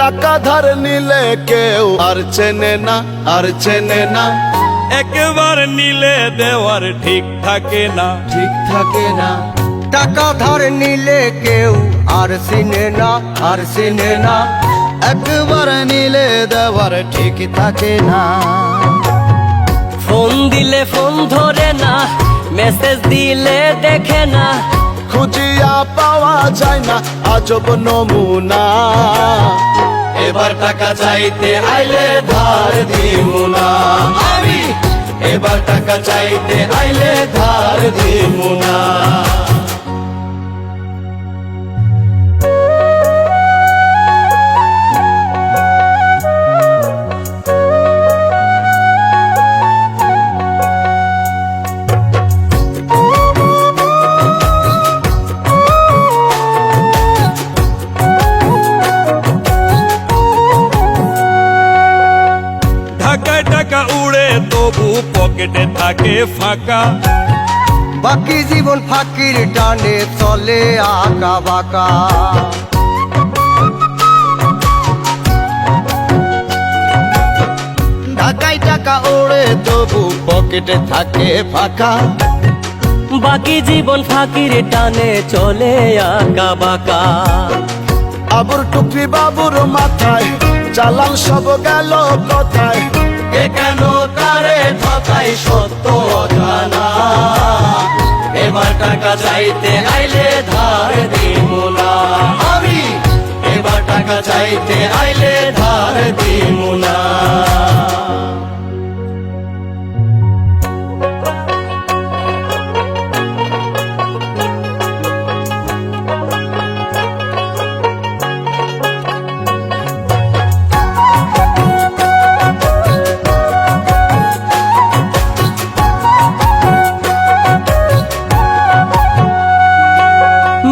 টাকা ধার নিলে কেউ আর চেনে না, আর চেনে না। একবার নিলে দেওয়ার ঠিক থাকে না, ঠিক থাকে না। টাকা ধার নিলে কেউ আর চিনে না, আর চিনে না। একবার নিলে দেওয়ার ঠিক থাকে না। ফোন দিলে ফোন ধরে না, মেসেজ দিলে দেখে না। খুঁজিয়া পাওয়া যায় না আজব নমুনা। এবার টাকা চাইতে আইলে ধার দিমু না আমি। এবার টাকা চাইতে আইলে ধার দিমু না। ঢাকায় টাকা উড়ে তবু পকেটে থাকে ফাঁকা। বাকি জীবন ফাঁকির টানে চলে আঁকা বাঁকা। ঢাকায় টাকা ওড়ে তবু পকেটে থাকে ফাঁকা। বাকি জীবন ফাঁকির টানে চলে আঁকা বাঁকা। আবুর টুকরি বাবুর মাথায় চালান সব গেল কথায়। কে কেন তারে ঠকাই সত্য অজানা। এবার টাকা চাইতে আইলে ধার দিমু না আমি। এবার টাকা চাইতে আইলে ধার দিমু না।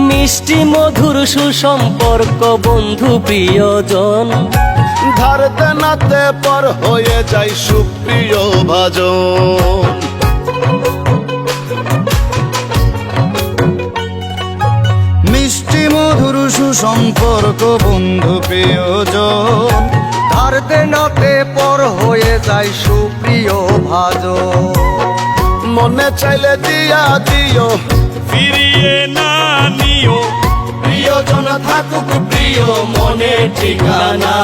মিষ্টি মধুর সুসম্পর্ক বন্ধু প্রিয়জন। ধার দেনাতে পর হয়ে যায় সুপ্রিয় ভাজন। মিষ্টি মধুর সুসম্পর্ক বন্ধু প্রিয়জন। ধার দেনাতে পর হয়ে যায় সুপ্রিয় ভাজন। মনে চাইলে দিয়া দিও, ফিরিয়ে না নিও। প্রিয়জন থাকুক প্রিয় মনে ঠিকানা।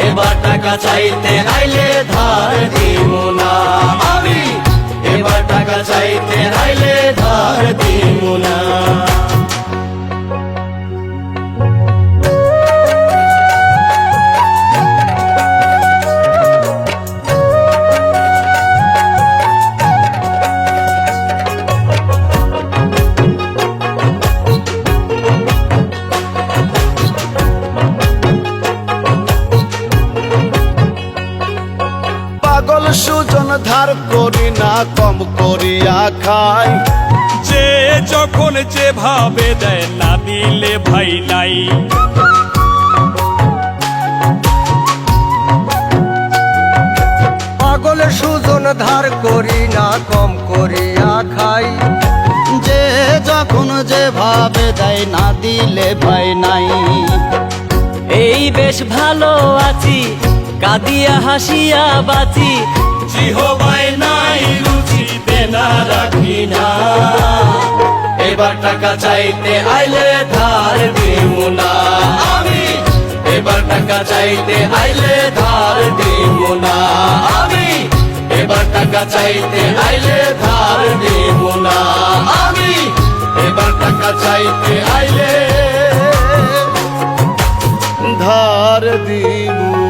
এবার টাকা চাইতে আইলে ধার দিমু না আমি। এবার টাকা চাইতে আইলে ধার দিমু না। পাগল সুজন ধার করি না কম করিয়া খাই। যে যখন যেভাবে দেয় না দিলে ভাই নাই। পাগল সুজন ধার করি না কম করিয়া খাই। যে যখন যেভাবে দেয় না দিলে ভাই নাই। এই বেশ ভালো আছি, কাঁদিয়া হাসিয়া বাঁচি। জিহবাই নাই রুচি দেনা রাখি না। এবার টাকা চাইতে আইলে ধার দিমু না আমি। এবার টাকা চাইতে আইলে ধার দিমু না আমি। এবার টাকা চাইতে আইলে ধার দিমু না আমি। এবার টাকা চাইতে আইলে ধার দিমু